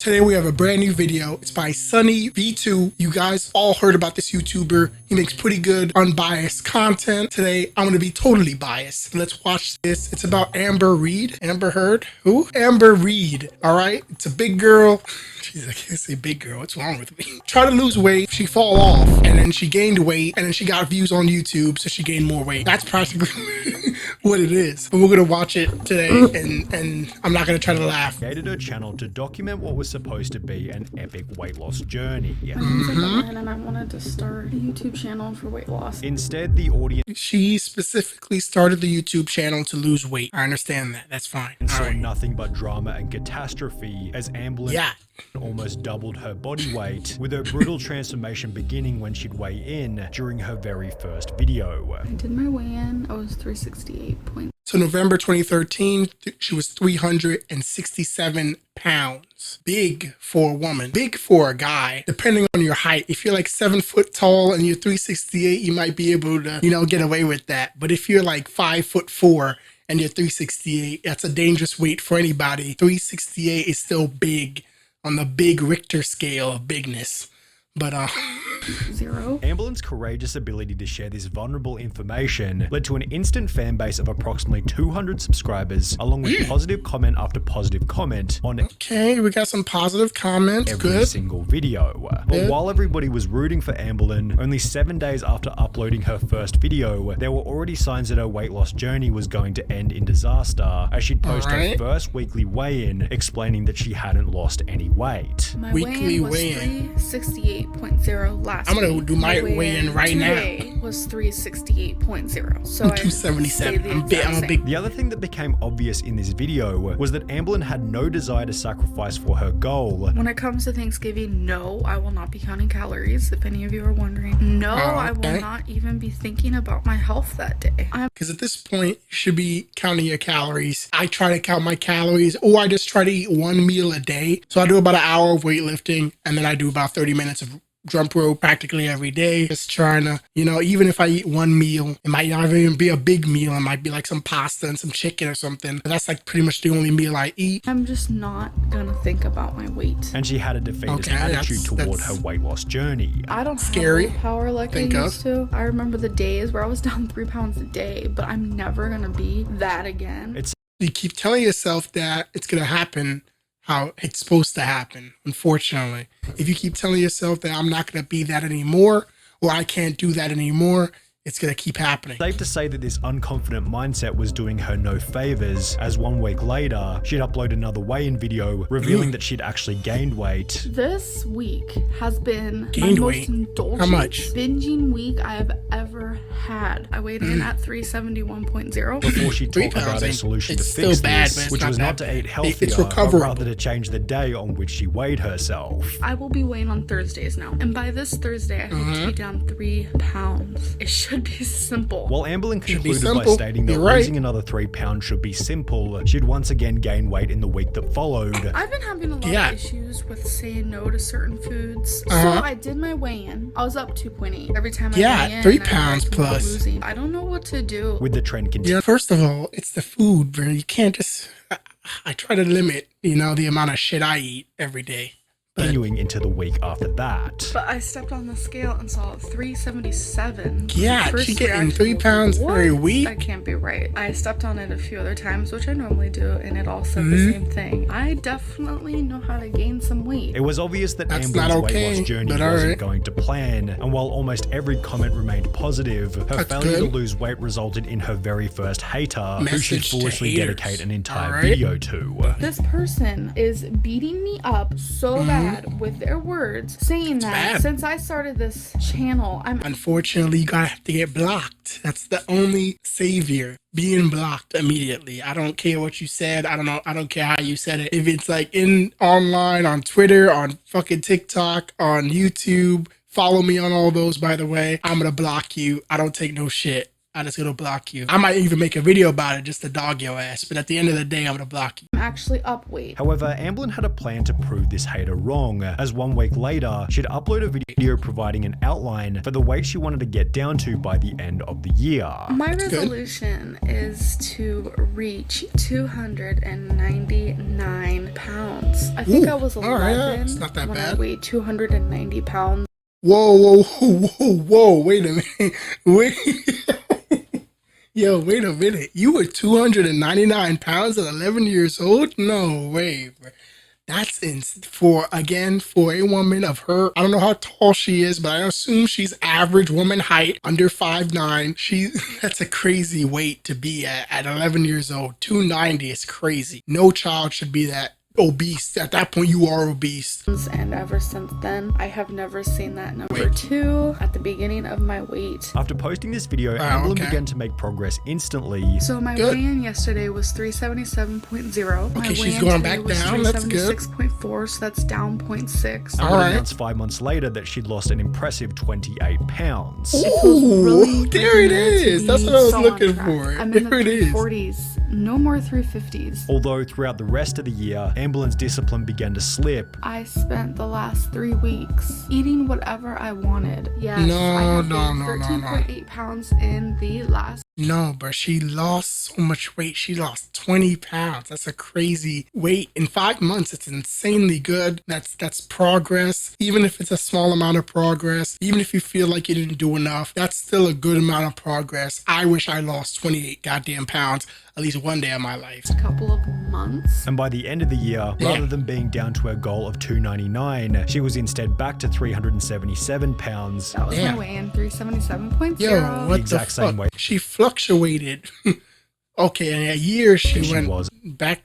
Today we have a brand new video. It's by Sunny V2. You guys all heard about this YouTuber. He makes pretty good unbiased content. Today I'm going to be totally biased. Let's watch this. It's about Amber Reid. Amber Heard? Who? Amber Reid. All right. It's a big girl. Jeez, I can't say big girl. What's wrong with me? Try to lose weight. She fall off and then she gained weight and then she got views on YouTube. So she gained more weight. That's practically what it is. But we're going to watch it today and I'm not going to try to laugh. Created her channel to document what was supposed to be an epic weight loss journey. And I wanted to start a YouTube channel for weight loss. Instead, the audience She specifically started the YouTube channel to lose weight. I understand that. That's fine. saw All right. nothing but drama and catastrophe as Amberlynn Yeah. almost doubled her body weight, with her brutal transformation beginning when she'd weigh in during her very first video. I did my weigh-in. I was 368 point. So November 2013, she was 367 pounds. Big for a woman, big for a guy, depending on your height. If you're like 7 foot tall and you're 368, you might be able to, get away with that. But if you're like 5'4" and you're 368, that's a dangerous weight for anybody. 368 is still big on the big Richter scale of bigness. But, 0. Amberlynn's courageous ability to share this vulnerable information led to an instant fan base of approximately 200 subscribers, along with positive comment after positive comment on okay, we got some positive comments. every Good. single video. But while everybody was rooting for Amberlynn, only 7 days after uploading her first video, there were already signs that her weight loss journey was going to end in disaster, as she'd post her first weekly weigh-in explaining that she hadn't lost any weight. My Weekly weigh-in was 368.0 last I'm gonna week. do my weigh-in right now. Today was 368.0 So I'm I 277. stayed the I'm exact a same. big. The other thing that became obvious in this video was that Amberlynn had no desire to sacrifice for her goal. When it comes to Thanksgiving, no, I will not be counting calories, if any of you are wondering. No, I will okay. not even be thinking about my health that day. Because at this point, you should be counting your calories. I try to count my calories, or I just try to eat one meal a day. So I do about an hour of weightlifting, and then I do about 30 minutes of jump rope practically every day. Just trying to, even if I eat one meal, it might not even be a big meal. It might be like some pasta and some chicken or something. But that's like pretty much the only meal I eat. I'm just not gonna think about my weight. And she had a defeatist Okay, attitude toward that's her weight loss journey. I don't Scary. have power like I Think of. used to. I remember the days where I was down 3 pounds a day, but I'm never gonna be that again. You keep telling yourself that it's going to happen how it's supposed to happen, unfortunately. If you keep telling yourself that I'm not going to be that anymore, or I can't do that anymore, it's going to keep happening. Safe to say that this unconfident mindset was doing her no favors, as 1 week later, she'd upload another weigh-in video revealing that she'd actually gained weight. This week has been Gained my weight. most indulgent How much? binging week I have ever had. I weighed in at 371.0. Before she 3 talked about pounds her ain't- solution to it's fix still bad, this, but it's which not was that not to bad. eat healthier, It's but recoverable. rather to change the day on which she weighed herself. I will be weighing on Thursdays now, and by this Thursday I hope to be down 3 pounds. It should be simple. While Amberlynn Should be concluded by simple. stating that You're right. losing another 3 pounds should be simple, she'd once again gain weight in the week that followed. I've been having a lot Yeah. of issues with saying no to certain foods. Uh-huh. So I did my weigh-in. I was up 2.8 every time I Yeah, weigh in. 3 and I pounds kept plus. losing. I don't know what to do. With the trend continuing. First of all, it's the food, bro. You can't just... I try to limit, the amount of shit I eat every day. Continuing into the week after that. But I stepped on the scale and saw 377. Yeah, First she getting reaction 3 was, pounds "What? every week?" That can't be right. I stepped on it a few other times, which I normally do, and it all said the same thing. I definitely know how to gain some weight. It was obvious that That's Amberlynn's not weight okay, loss journey but wasn't alright. going to plan, and while almost every comment remained positive, her That's failure good. to lose weight resulted in her very first hater, who she'd Message to foolishly haters. dedicate an entire Alright. video to. This person is beating me up so bad with their words, saying that bad. since I started this channel, I'm Unfortunately, you gotta have to get blocked. That's the only savior. Being blocked immediately. I don't care what you said. I don't care how you said it. If it's like in online, on Twitter, on fucking TikTok, on YouTube, follow me on all those, by the way. I'm gonna block you. I don't take no shit. I'm just gonna block you. I might even make a video about it just to dog your ass, but at the end of the day, I'm gonna block you. I'm actually up weight. However, Amberlynn had a plan to prove this hater wrong, as 1 week later, she'd upload a video providing an outline for the weight she wanted to get down to by the end of the year. My resolution is to reach 299 pounds. I think I was 11 It's not that when bad. I weighed 290 pounds. Whoa, wait a minute. Wait. Yo, wait a minute. You were 299 pounds at 11 years old? No way, bro. That's for a woman of her, I don't know how tall she is, but I assume she's average woman height, under 5'9". That's a crazy weight to be at 11 years old. 290 is crazy. No child should be that obese. At that point, you are obese. And ever since then, I have never seen that number 2 at the beginning of my weight. After posting this video, Amberlynn began to make progress instantly. So my weigh-in yesterday was 377.0. Okay, she's going back down. That's good. 376.4, so that's down 0.6. Amberlynn announced 5 months later that she'd lost an impressive 28 pounds. Ooh, there it is. That's what I was looking for. I'm in the There it is. 340s. No more 350s. Although throughout the rest of the year, Amberlynn's discipline began to slip. I spent the last 3 weeks eating whatever I wanted. Yes, No, I have no, gained no, no, 13.8 pounds in the last. No, but she lost so much weight. She lost 20 pounds. That's a crazy weight. In 5 months, it's insanely good. That's progress. Even if it's a small amount of progress, even if you feel like you didn't do enough, that's still a good amount of progress. I wish I lost 28 goddamn pounds at least one day of my life. Couple of months. And by the end of the year, rather than being down to her goal of 299, she was instead back to 377 pounds. That was my weigh-in, 377.0. Yo, what The exact same weight. She fluctuated. Okay, in a year she went was back at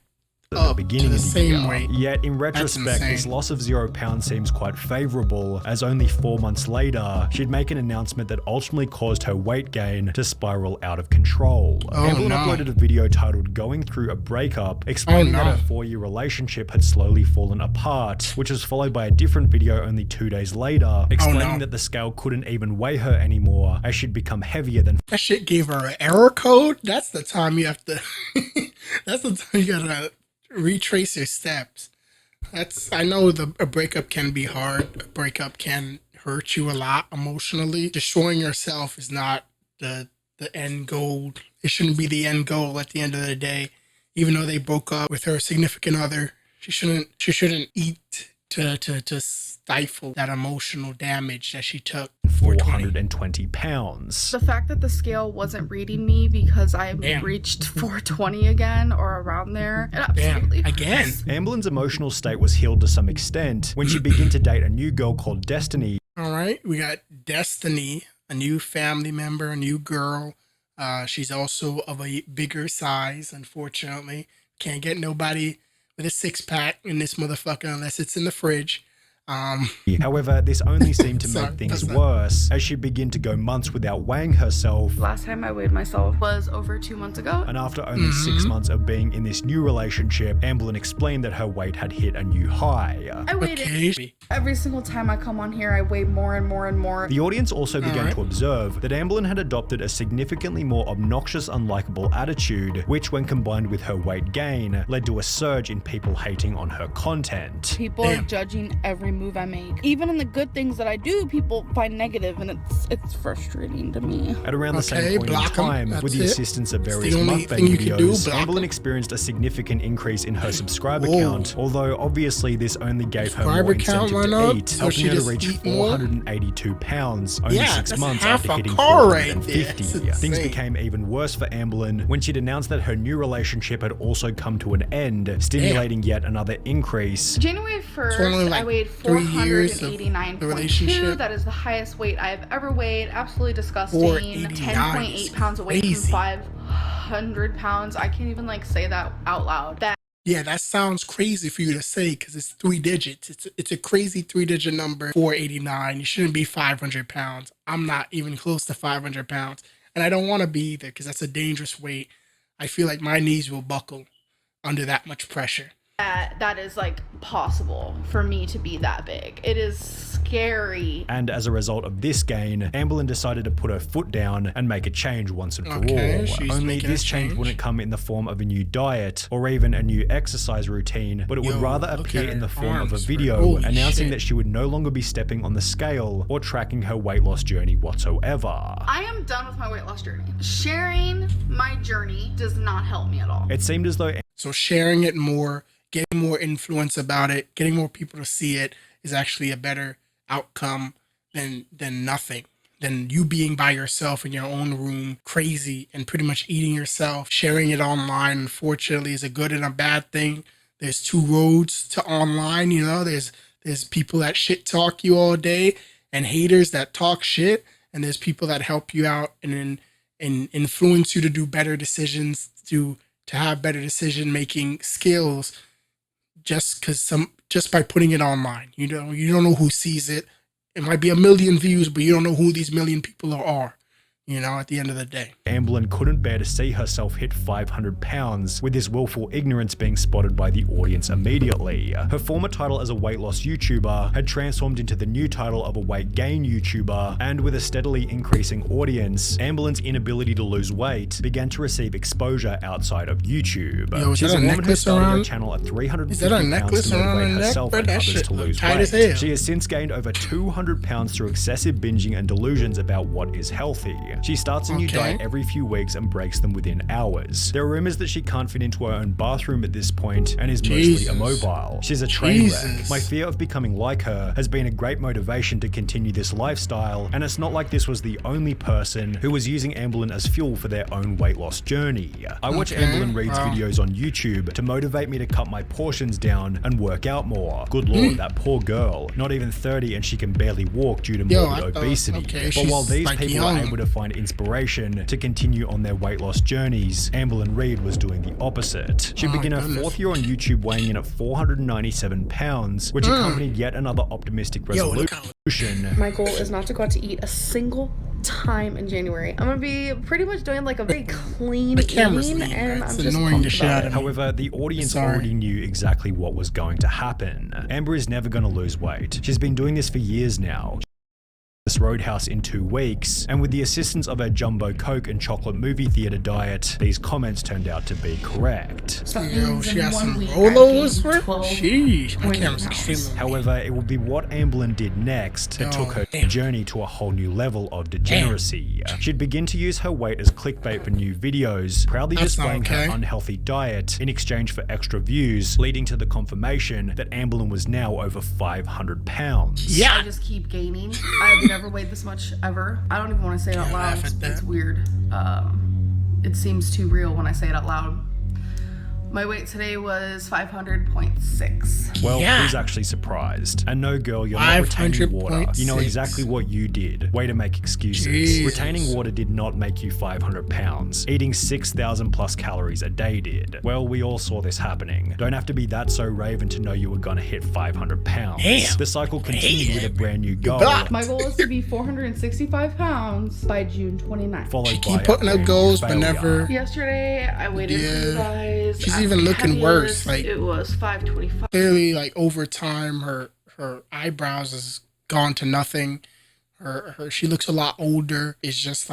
the up beginning to the of the same year. weight. Yet in retrospect, insane. this loss of 0 pounds seems quite favorable, as only 4 months later, she'd make an announcement that ultimately caused her weight gain to spiral out of control. Amberlynn uploaded a video titled "Going Through a Breakup," explaining that her 4-year relationship had slowly fallen apart, which was followed by a different video only 2 days later, explaining that the scale couldn't even weigh her anymore, as she'd become heavier than. That shit gave her an error code. That's the time you have to. That's the time you gotta retrace your steps. I know a breakup can be hard. A breakup can hurt you a lot emotionally. Destroying yourself is not the end goal. It shouldn't be the end goal at the end of the day. Even though they broke up with her significant other, she shouldn't eat to stifle that emotional damage that she took. 420 pounds. The fact that the scale wasn't reading me because I reached 420 again or around there, it absolutely again. Amberlynn's emotional state was healed to some extent when she began to date a new girl called Destiny. All right, we got Destiny, a new family member, a new girl. She's also of a bigger size, unfortunately. Can't get nobody with a 6-pack in this motherfucker unless it's in the fridge. However, this only seemed to make things worse as she began to go months without weighing herself. Last time I weighed myself was over 2 months ago. And after only 6 months of being in this new relationship, Amberlynn explained that her weight had hit a new high. I weighed it. Every single time I come on here, I weigh more and more and more. The audience also began to observe that Amberlynn had adopted a significantly more obnoxious, unlikable attitude, which when combined with her weight gain, led to a surge in people hating on her content. People are judging every move I make. Even in the good things that I do, people find negative, and it's frustrating to me. At around the same point in time, with the assistance of various mukbang videos, Amberlynn experienced a significant increase in her subscriber count, although obviously this only gave her more incentive to eat, helping her to reach 482 pounds only 6 months after hitting 450. Things became even worse for Amberlynn when she'd announced that her new relationship had also come to an end, stimulating yet another increase. January 1st, I weighed 489.2. That is the highest weight I've ever weighed. Absolutely disgusting. 10.8 pounds away from 500 pounds. I can't even say that out loud. That sounds crazy for you to say because it's 3 digits. It's a crazy 3-digit number, 489. You shouldn't be 500 pounds. I'm not even close to 500 pounds. And I don't want to be either because that's a dangerous weight. I feel like my knees will buckle under that much pressure. that is like possible for me to be that big. It is scary. And as a result of this gain, Amberlynn decided to put her foot down and make a change once and for all. Only this change wouldn't come in the form of a new diet or even a new exercise routine, but it would rather appear in the form of a video announcing that she would no longer be stepping on the scale or tracking her weight loss journey whatsoever. I am done with my weight loss journey. Sharing my journey does not help me at all. It seemed as though sharing it more, getting more influence about it, getting more people to see it is actually a better outcome than nothing. Than you being by yourself in your own room, crazy and pretty much eating yourself. Sharing it online, unfortunately, is a good and a bad thing. There's two roads to online, you know. There's people that shit talk you all day and haters that talk shit, and there's people that help you out and influence you to do better decisions, to have better decision making skills, just by putting it online. You don't know who sees it. It might be 1 million views, but you don't know who these million people are, you know, at the end of the day. Amberlynn couldn't bear to see herself hit 500 pounds, with this willful ignorance being spotted by the audience immediately. Her former title as a weight loss YouTuber had transformed into the new title of a weight gain YouTuber, and with a steadily increasing audience, Amberlynn's inability to lose weight began to receive exposure outside of YouTube. Yo, She's a woman who started her channel at 350 pounds to motivate herself and others to lose weight. She has since gained over 200 pounds through excessive binging and delusions about what is healthy. She starts a new diet every few weeks and breaks them within hours. There are rumors that she can't fit into her own bathroom at this point and is mostly immobile. She's a train wreck. My fear of becoming like her has been a great motivation to continue this lifestyle, and it's not like this was the only person who was using Amberlynn as fuel for their own weight loss journey. I watch Amberlynn Reid's videos on YouTube to motivate me to cut my portions down and work out more. Good lord, that poor girl. Not even 30 and she can barely walk due to morbid obesity. But while these people are able to find inspiration to continue on their weight loss journeys, Amberlynn Reid was doing the opposite. She began her 4th year on YouTube weighing in at 497 pounds, which accompanied yet another optimistic resolution. My goal is not to go out to eat a single time in January. I'm gonna be pretty much doing like a very clean eating, and I'm just annoying the shit out of me. However, the audience already knew exactly what was going to happen. Amber is never going to lose weight. She's been doing this for years now. This Roadhouse in 2 weeks, and with the assistance of a jumbo Coke and chocolate movie theater diet, these comments turned out to be correct. Yo, she got some Rolos? Sheesh, my camera's extremely. However, it would be what Amberlynn did next that took her journey to a whole new level of degeneracy. She'd begin to use her weight as clickbait for new videos, proudly displaying her unhealthy diet in exchange for extra views, leading to the confirmation that Amberlynn was now over 500 pounds. I just keep gaining. I've never weighed this much ever. I don't even want to say it out loud. It's weird. It seems too real when I say it out loud. My weight today was 500.6. Well, who's actually surprised? And no, girl, you're not retaining water. You know exactly what you did. Way to make excuses. Retaining water did not make you 500 pounds. Eating 6,000 plus calories a day did. Well, we all saw this happening. Don't have to be that so raven to know you were gonna hit 500 pounds. The cycle continued with a brand new goal. My goal is to be 465 pounds by June 29th. Followed by putting up goals, but never. Yesterday, I waited for you guys. She's even looking worse. Like, it was 525. Clearly, like, over time, her eyebrows has gone to nothing. She looks a lot older. It's just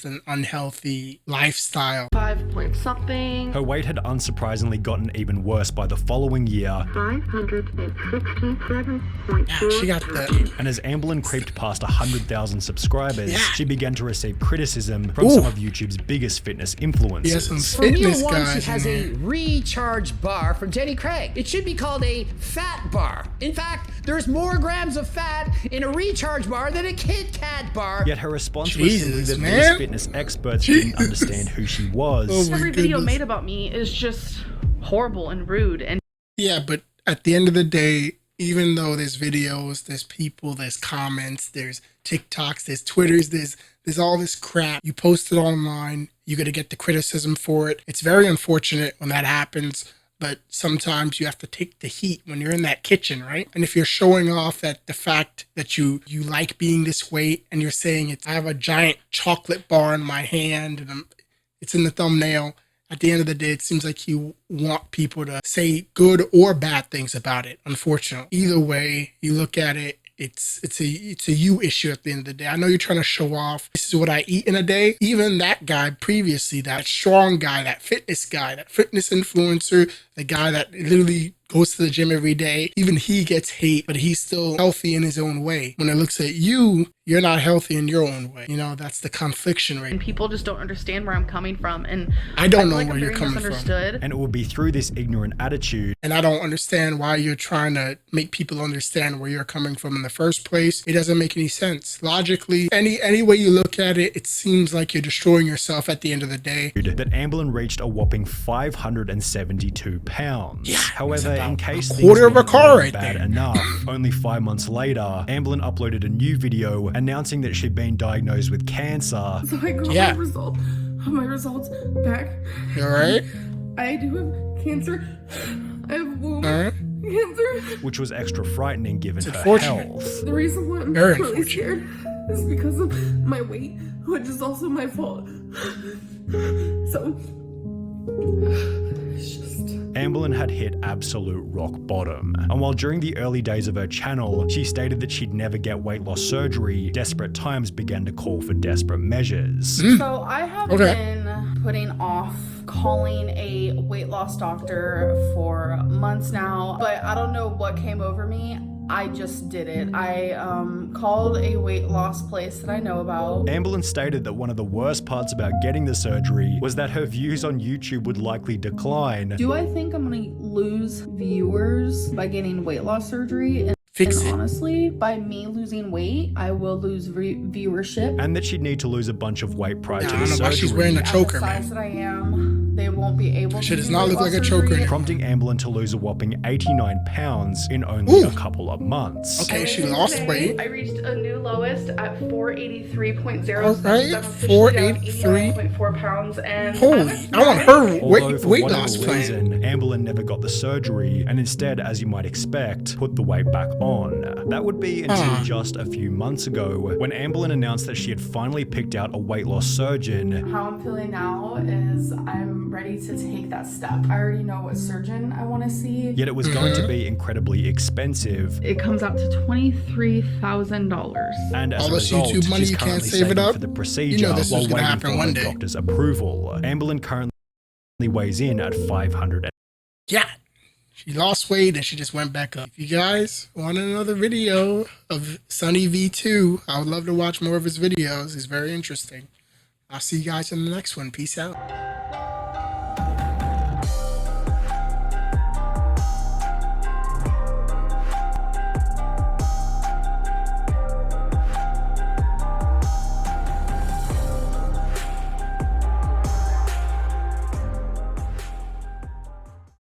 an unhealthy lifestyle. 5 point something. Her weight had unsurprisingly gotten even worse by the following year. 567.4. Yeah, she got that. And as Amberlynn creeped past 100,000 subscribers, she began to receive criticism from some of YouTube's biggest fitness influencers. Yeah, some fitness guys. She has a recharge bar from Jenny Craig. It should be called a fat bar. In fact, there's more grams of fat in a recharge bar than a Kit Kat bar. Yet her response was simply that these fitness experts didn't understand who she was. Every video made about me is just horrible and rude. And yeah, but at the end of the day, even though there's videos, there's people, there's comments, there's TikToks, there's Twitters, there's all this crap. You post it online, you're gonna get the criticism for it. It's very unfortunate when that happens. But sometimes you have to take the heat when you're in that kitchen, right? And if you're showing off that the fact that you like being this weight and you're saying I have a giant chocolate bar in my hand and it's in the thumbnail, At the end of the day, it seems like you want people to say good or bad things about it, unfortunately. Either way you look at it, it's a you issue at the end of the day. I know you're trying to show off, this is what I eat in a day. Even that guy previously, that strong guy, that fitness influencer, the guy that literally goes to the gym every day, even he gets hate, but he's still healthy in his own way. When it looks at you, you're not healthy in your own way. You know, that's the confliction right. And people just don't understand where I'm coming from. And I don't know where you're coming from. And it will be through this ignorant attitude. And I don't understand why you're trying to make people understand where you're coming from in the first place. It doesn't make any sense. Logically, any way you look at it, it seems like you're destroying yourself at the end of the day. That Amberlynn reached a whopping 572 pounds. Yeah, however, in case quarter of a car right bad there. enough, only 5 months later, Amberlynn uploaded a new video announcing that she'd been diagnosed with cancer. So I got my results back. You alright? I do have cancer. I have womb cancer. Which was extra frightening given her unfortunate. health. The reason why I'm Very really scared is because of my weight, which is also my fault. So it's just... Amberlynn had hit absolute rock bottom. And while during the early days of her channel, she stated that she'd never get weight loss surgery, desperate times began to call for desperate measures. So I have been putting off calling a weight loss doctor for months now, but I don't know what came over me. I just did it. I called a weight loss place that I know about. Amberlynn stated that one of the worst parts about getting the surgery was that her views on YouTube would likely decline. Do I think I'm gonna lose viewers by getting weight loss surgery? And honestly, by me losing weight, I will lose viewership. And that she'd need to lose a bunch of weight prior to the I don't know surgery. why she's wearing a choker, At the size man. that I am, they won't be able to. Shit does do not weight look loss like a choker. surgery. Prompting Amberlynn to lose a whopping 89 pounds in only a couple of months. Okay, she lost weight. I reached a new lowest at 483.0. Alright, 483. 89.4 pounds. And Holy, I want her Although for weight whatever loss plan. reason, Amberlynn never got the surgery and instead, as you might expect, put the weight back on. That would be until just a few months ago when Amberlynn announced that she had finally picked out a weight loss surgeon. How I'm feeling now is I'm ready to take that step. I already know what surgeon I want to see. Yet it was going to be incredibly expensive. It comes out to $23,000. And as All a this result, YouTube money, she's you can't currently save it saving up. for the procedure You know this while is gonna waiting happen for one her day. doctor's approval. Amberlynn currently weighs in at 500. Yeah, she lost weight and she just went back up. If you guys want another video of Sunny V2, I would love to watch more of his videos. He's very interesting. I'll see you guys in the next one. Peace out.